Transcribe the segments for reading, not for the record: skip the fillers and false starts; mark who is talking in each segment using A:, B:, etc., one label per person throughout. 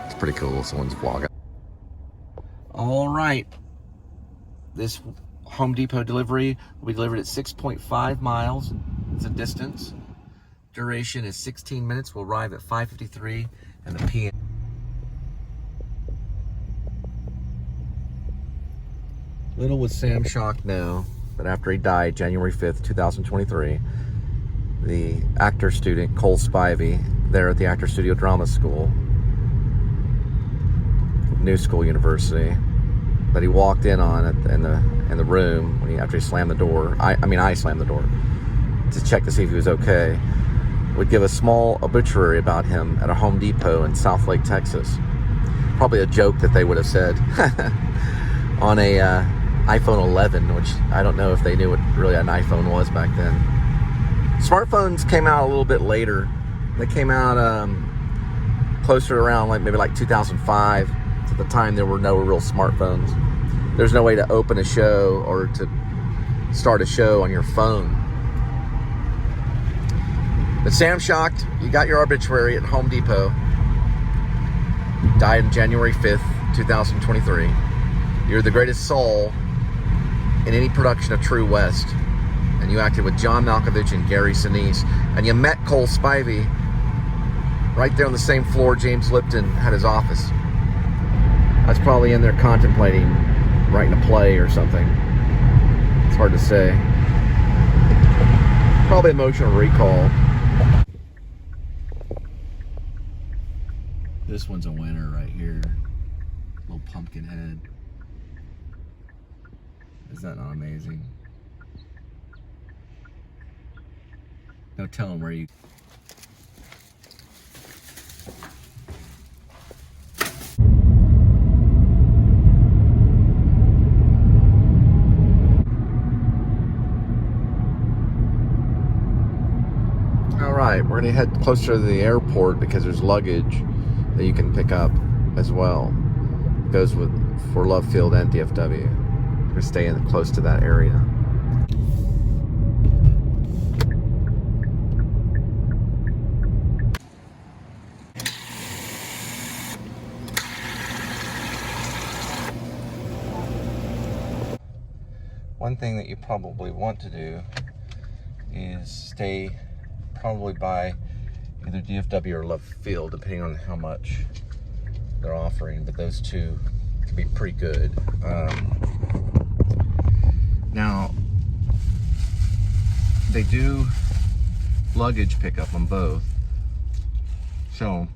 A: It's pretty cool. Someone's vlogging. All right. This Home Depot delivery will be delivered at 6.5 miles. It's a distance. Duration is 16 minutes. We'll arrive at 5:53 in the p.m. Little was Sam Schacht know that after he died January 5th, 2023, the actor student Cole Spivey, there at the Actor Studio Drama School, New School University, that he walked in on in the room when after he slammed the door. I slammed the door to check to see if he was okay. Would give a small obituary about him at a Home Depot in Southlake, Texas. Probably a joke that they would have said on a iPhone 11, which I don't know if they knew what really an iPhone was back then. Smartphones came out a little bit later. They came out closer around maybe 2005. At the time, there were no real smartphones. There's no way to open a show or to start a show on your phone. But Sam Schacht, you got your obituary at Home Depot. Died on January 5th, 2023. You're the greatest soul in any production of True West. And you acted with John Malkovich and Gary Sinise. And you met Cole Spivey right there on the same floor James Lipton had his office. I was probably in there contemplating writing a play or something. It's hard to say. Probably emotional recall. This one's a winner right here. Little pumpkin head. Is that not amazing? No telling where you... Alright, we're going to head closer to the airport because there's luggage that you can pick up as well. It goes for Love Field and DFW. We're going to stay close to that area. One thing that you probably want to do is stay probably by either DFW or Love Field, depending on how much they're offering, but those two can be pretty good. Now, they do luggage pickup on both, so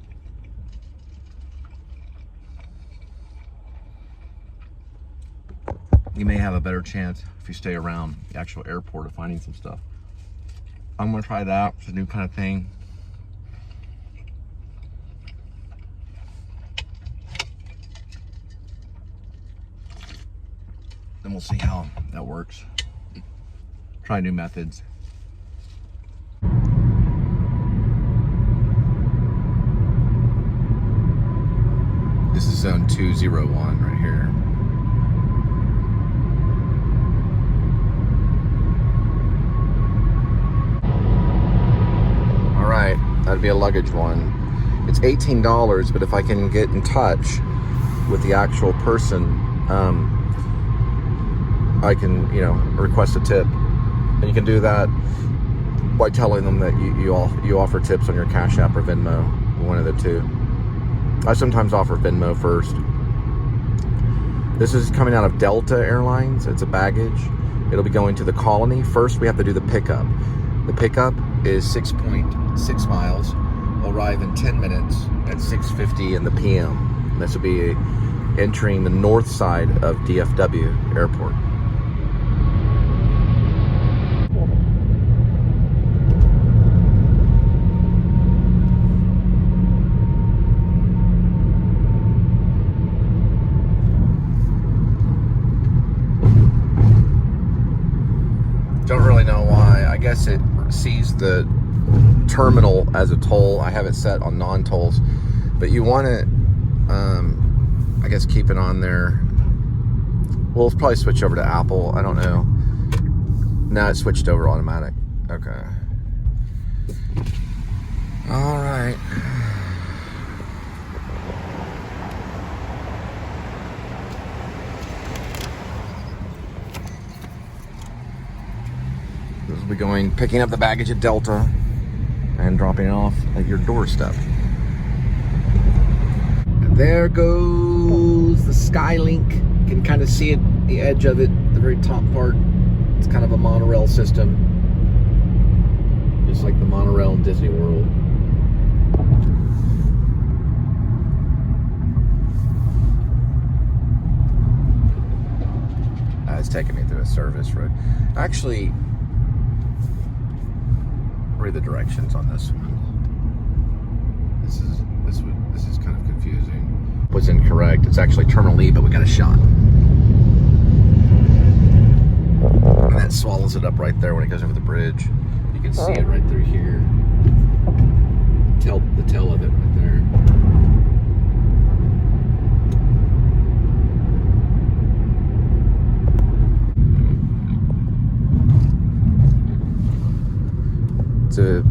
A: you may have a better chance if you stay around the actual airport of finding some stuff. I'm gonna try that. It's a new kind of thing. Then we'll see how that works. Try new methods. This is zone 201 right here. All right, that'd be a luggage one. It's $18, but if I can get in touch with the actual person, I can, request a tip. And you can do that by telling them that you offer tips on your Cash App or Venmo, one of the two. I sometimes offer Venmo first. This is coming out of Delta Airlines. It's a baggage. It'll be going to the Colony. First, we have to do the pickup. The pickup is 6.6 miles. We'll arrive in 10 minutes at 6:50 in the p.m. This will be entering the north side of DFW Airport. Don't really know why. I guess it sees the terminal as a toll. I have it set on non-tolls, but you want to, I guess, keep it on there. We'll probably switch over to Apple. I don't know. Now it switched over automatic. Okay. All right. This will be going, picking up the baggage at Delta and dropping it off at your doorstep. And there goes the Skylink. You can kind of see it, the edge of it, the very top part. It's kind of a monorail system, just like the monorail in Disney World. It's taking me through a service road. Actually, read the directions on this one. This is kind of confusing. Was incorrect. It's actually Terminal E, but we got a shot. And that swallows it up right there when it goes over the bridge. You can see it right through here. The tail of it right there. To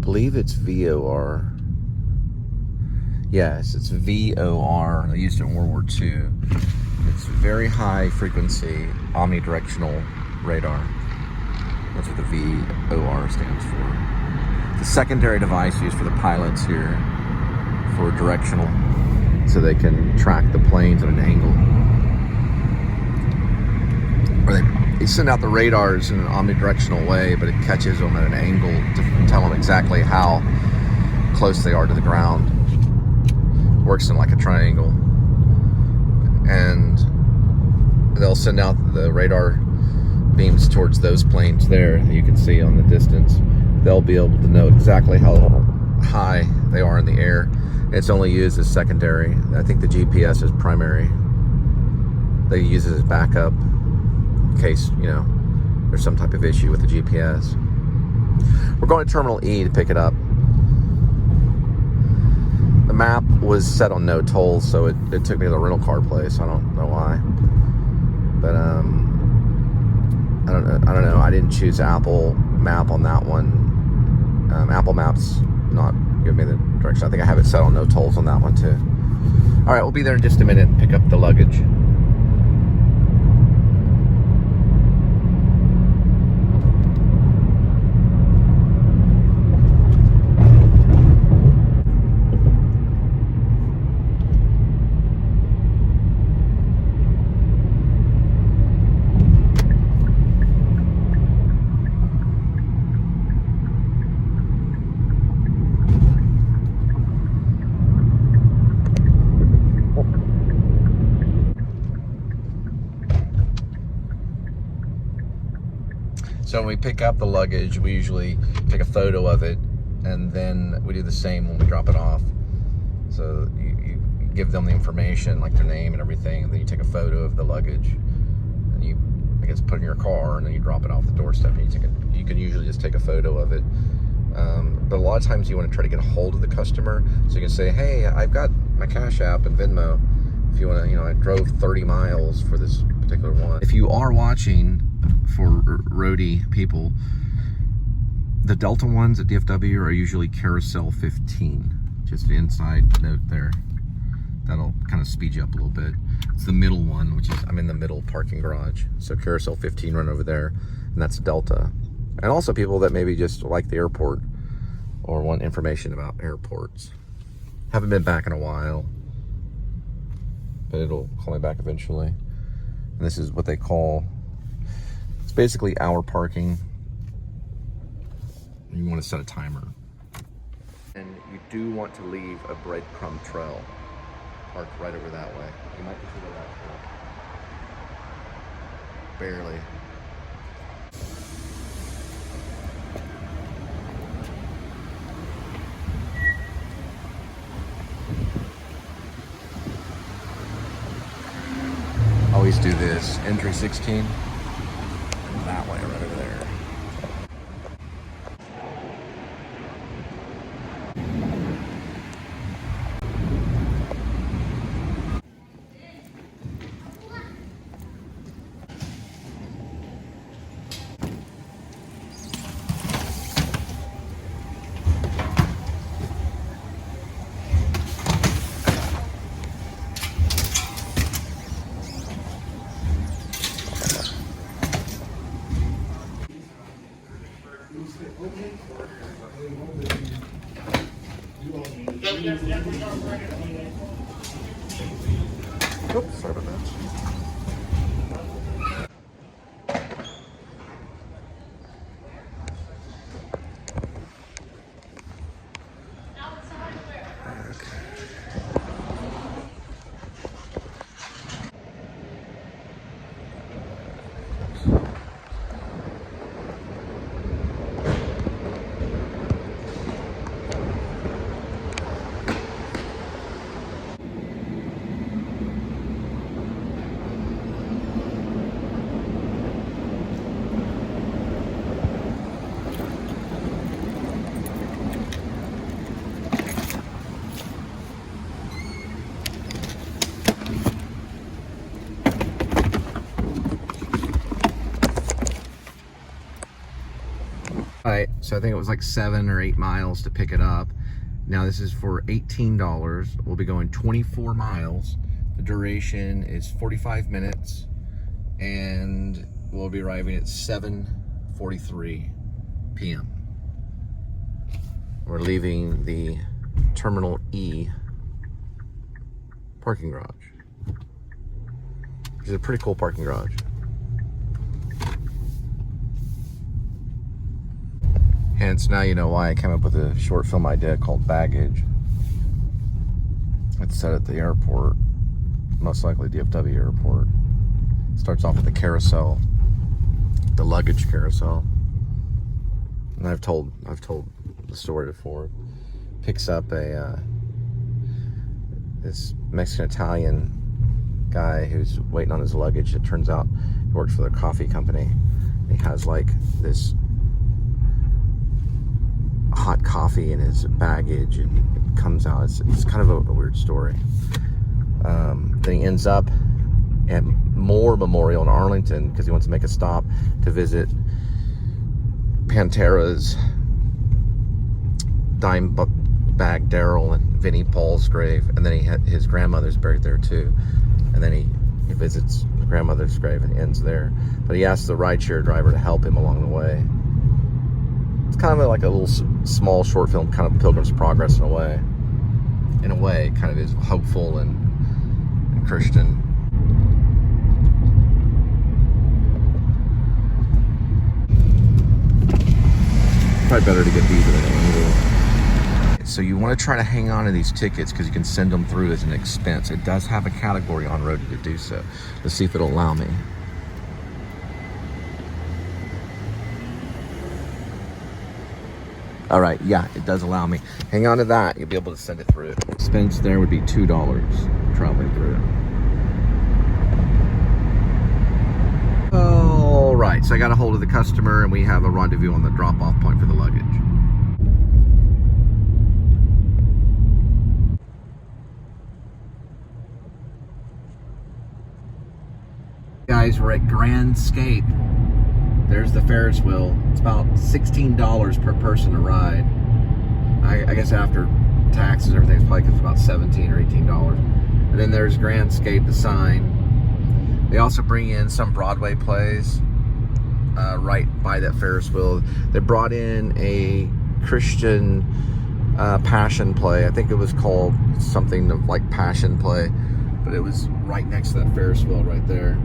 A: believe it's VOR. Yes, it's VOR. They used it in World War II. It's very high frequency omnidirectional radar. That's what the VOR stands for. It's a secondary device used for the pilots here for directional, so they can track the planes at an angle. Or they send out the radars in an omnidirectional way, but it catches them at an angle to tell them exactly how close they are to the ground. It works in like a triangle. And they'll send out the radar beams towards those planes there that you can see on the distance. They'll be able to know exactly how high they are in the air. It's only used as secondary. I think the GPS is primary. They use it as backup in case, you know, there's some type of issue with the GPS. We're going to Terminal E to pick it up. The map was set on no tolls, so it took me to the rental car place. I don't know why. But I don't know. I didn't choose Apple Map on that one. Apple Maps not give me the direction. I think I have it set on no tolls on that one too. All right, we'll be there in just a minute and pick up the luggage. So when we pick up the luggage, we usually take a photo of it, and then we do the same when we drop it off. So you give them the information, like their name and everything, and then you take a photo of the luggage, and you, I guess, put it in your car, and then you drop it off the doorstep, and you can usually just take a photo of it. But a lot of times you want to try to get a hold of the customer, so you can say, hey, I've got my Cash App and Venmo. If you want to, you know, I drove 30 miles for this particular one. If you are watching, for Roadie people, the Delta ones at DFW are usually Carousel 15. Just the inside note there. That'll kind of speed you up a little bit. It's the middle one, which is, I'm in the middle parking garage. So Carousel 15 run over there, and that's Delta. And also people that maybe just like the airport or want information about airports. Haven't been back in a while, but it'll call me back eventually. And this is what they call, it's basically hour parking. You want to set a timer. And you do want to leave a breadcrumb trail parked right over that way. You might be able to that barely. Always do this. Entry 16. And that way, right over there. Oops, sorry about that. Alright, so I think it was like 7 or 8 miles to pick it up. Now this is for $18. We'll be going 24 miles. The duration is 45 minutes and we'll be arriving at 7:43 p.m. We're leaving the Terminal E parking garage, which is a pretty cool parking garage. Hence, now you know why I came up with a short film idea called Baggage. It's set at the airport, most likely DFW airport. Starts off with the carousel, the luggage carousel. And I've told the story before. Picks up this Mexican-Italian guy who's waiting on his luggage. It turns out he works for the coffee company. He has like this hot coffee in his baggage, and it comes out. It's kind of a weird story. Then he ends up at Moore Memorial in Arlington because he wants to make a stop to visit Pantera's Dimebag Darrell and Vinnie Paul's grave, and then his grandmother's buried there too. And then he visits the grandmother's grave and ends there. But he asks the rideshare driver to help him along the way. It's kind of like a little small short film, kind of Pilgrim's Progress in a way. In a way, it kind of is hopeful and Christian. Probably better to get these at an angle. So you want to try to hang on to these tickets because you can send them through as an expense. It does have a category on Roadie to do so. Let's see if it'll allow me. All right, yeah, it does allow me. Hang on to that, you'll be able to send it through. Expense there would be $2 traveling through. All right, so I got a hold of the customer and we have a rendezvous on the drop-off point for the luggage. Guys, we're at Grand Scape. There's the Ferris wheel. It's about $16 per person to ride. I guess after taxes and everything, it's probably about $17 or $18. And then there's Grand Scape, the sign. They also bring in some Broadway plays right by that Ferris wheel. They brought in a Christian passion play. I think it was called something like Passion Play, but it was right next to that Ferris wheel right there.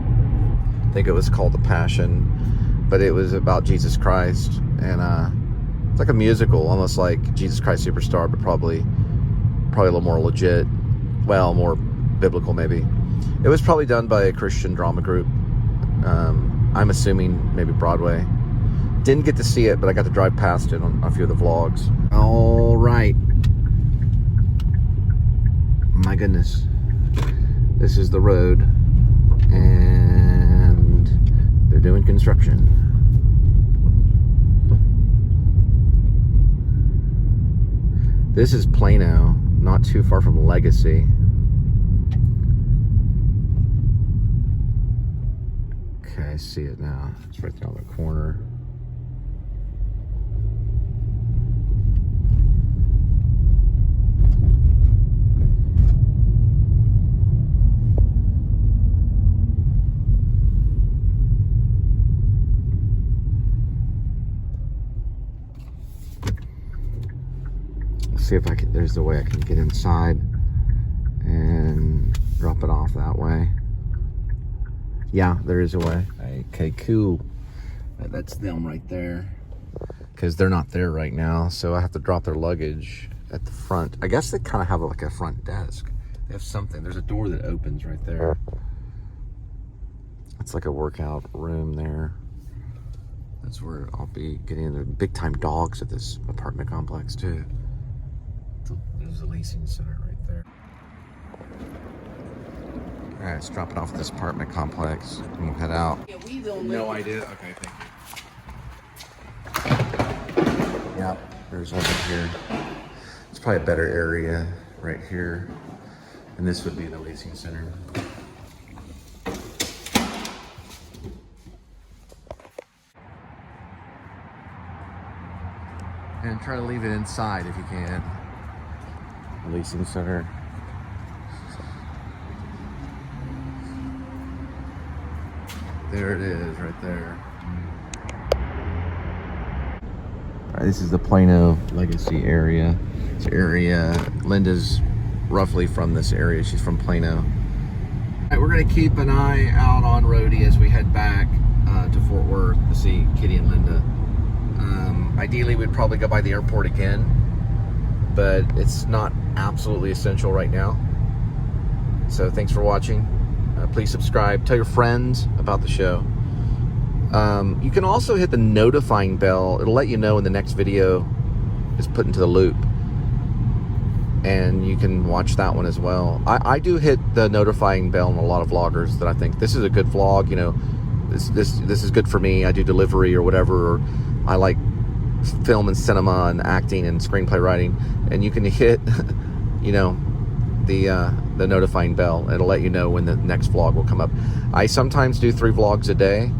A: I think it was called The Passion. But it was about Jesus Christ, and it's like a musical, almost like Jesus Christ Superstar, but probably a little more legit, well, more biblical maybe. It was probably done by a Christian drama group. I'm assuming maybe Broadway. Didn't get to see it, but I got to drive past it on a few of the vlogs. All right. My goodness. This is the road, and they're doing construction. This is Plano, not too far from Legacy. Okay, I see it now. It's right there on the corner. See if I can, there's the way I can get inside and drop drop it off that way. Yeah, there is a way. Okay, cool. That's them right there. Because they're not there right now, so I have to drop their luggage at the front. I guess they kind of have like a front desk. They have something. There's a door that opens right there. It's like a workout room there. That's where I'll be getting the big time dogs at this apartment complex too. There's a leasing center right there. All right, let's drop it off at this apartment complex and we'll head out.
B: Yeah, we don't
A: No idea. Okay, thank you. Yep, there's one here. It's probably a better area right here. And this would be the leasing center. And try to leave it inside if you can. The leasing center. There it is, right there. All right, this is the Plano Legacy area. This area, Linda's roughly from this area. She's from Plano. All right, we're gonna keep an eye out on Roadie as we head back to Fort Worth to see Kitty and Linda. Ideally, we'd probably go by the airport again, but it's not absolutely essential right now. So thanks for watching. Please subscribe. Tell your friends about the show. You can also hit the notifying bell. It'll let you know when the next video is put into the loop. And you can watch that one as well. I do hit the notifying bell on a lot of vloggers that I think this is a good vlog. You know, this is good for me. I do delivery or whatever. Or I like film and cinema and acting and screenplay writing. And you can hit, you know, the notifying bell. It'll let you know when the next vlog will come up. I sometimes do 3 vlogs a day.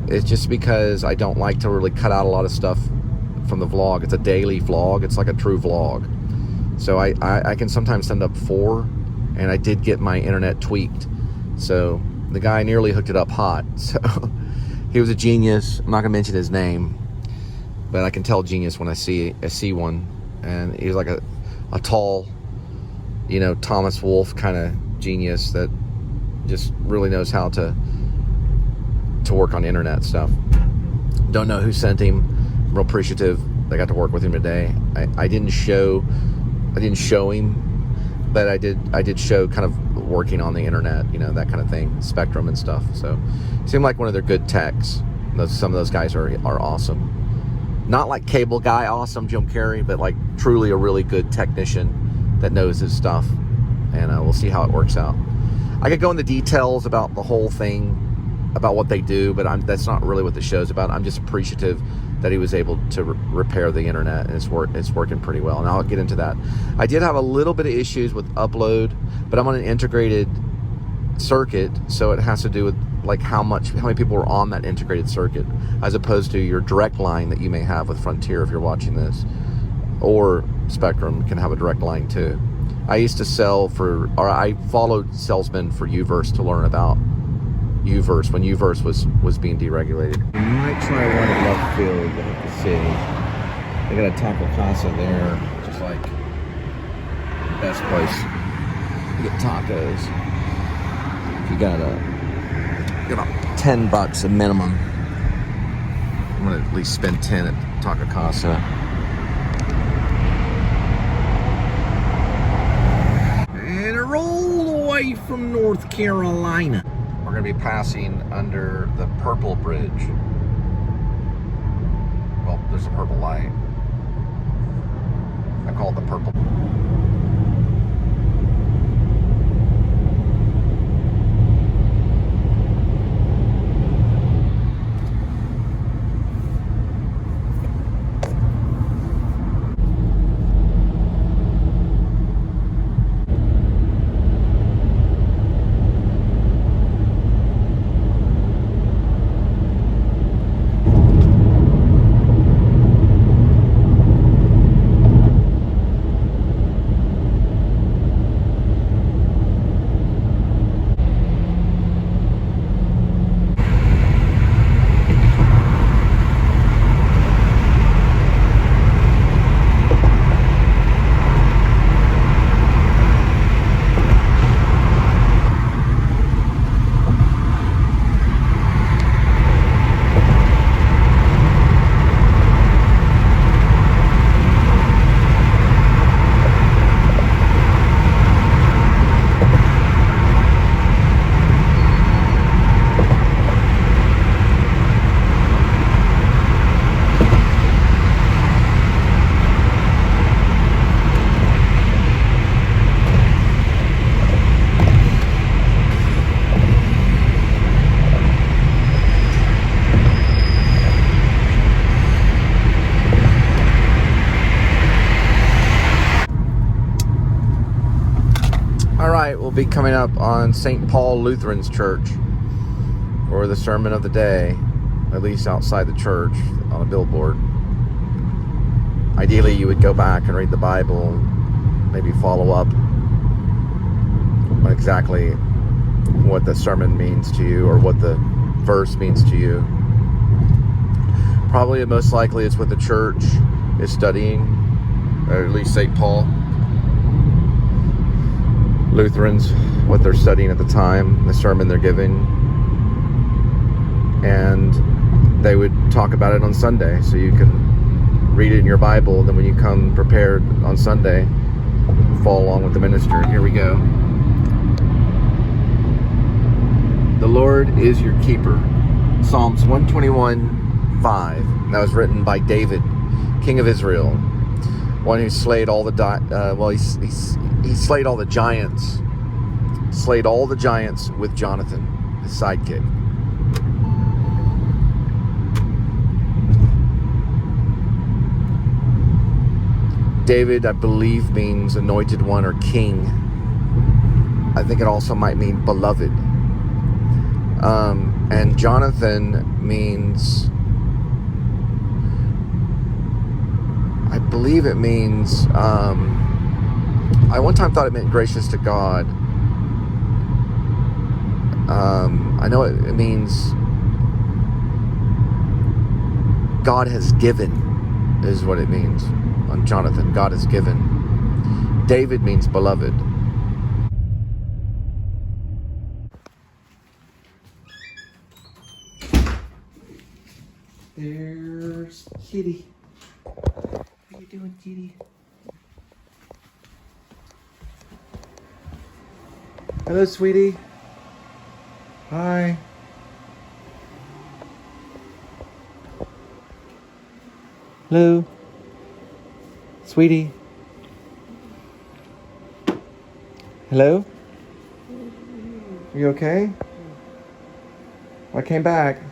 A: It's just because I don't like to really cut out a lot of stuff from the vlog. It's a daily vlog. It's like a true vlog. So I can sometimes send up 4, and I did get my internet tweaked. So the guy nearly hooked it up hot. So he was a genius. I'm not gonna mention his name, but I can tell genius when I see one. And he's like a tall, you know, Thomas Wolfe kind of genius that just really knows how to work on internet stuff. Don't know who sent him. I'm real appreciative. I got to work with him today. I didn't show him, but I did show kind of working on the internet, you know, that kind of thing, Spectrum and stuff. So it seemed like one of their good techs. Some of those guys are awesome. Not like cable guy awesome, Jim Carrey, but like truly a really good technician that knows his stuff. And we'll see how it works out. I could go into details about the whole thing, about what they do, but that's not really what the show's about. I'm just appreciative that he was able to repair the internet, and it's working pretty well. And I'll get into that. I did have a little bit of issues with upload, but I'm on an integrated circuit, so it has to do with like how many people are on that integrated circuit, as opposed to your direct line that you may have with Frontier if you're watching this, or Spectrum can have a direct line too. I used to I followed salesmen for U-verse to learn about U-verse when U-verse was being deregulated. We might try one at left field. We'll have to see. They got a taco casa there, which is like the best place to get tacos. If you got about $10 a minimum, I'm gonna at least spend 10 at Taco Casa. And roll away from North Carolina. We're going to be passing under the Purple Bridge. Well, there's a purple light. I call it the Purple. tonight we'll be coming up on St. Paul Lutheran's Church for the sermon of the day, at least outside the church on a billboard. Ideally, you would go back and read the Bible, maybe follow up on exactly what the sermon means to you or what the verse means to you. Probably most likely it's what the church is studying, or at least St. Paul. Lutherans, what they're studying at the time, the sermon they're giving. And they would talk about it on Sunday, so you can read it in your Bible, and then when you come prepared on Sunday, follow along with the minister. Here we go. The Lord is your keeper. Psalms 121:5. That was written by David, king of Israel, one who slayed all the he slayed all the giants, slayed all the giants with Jonathan, his sidekick. David, I believe, means anointed one or king. I think it also might mean beloved. And Jonathan means, I believe it means, I one time thought it meant gracious to God. I know it means God has given, is what it means. On Jonathan, God has given. David means beloved. There's Kitty. How you doing, Kitty? Hello, sweetie. Hi. Hello. Sweetie. Hello? Are you okay? I came back.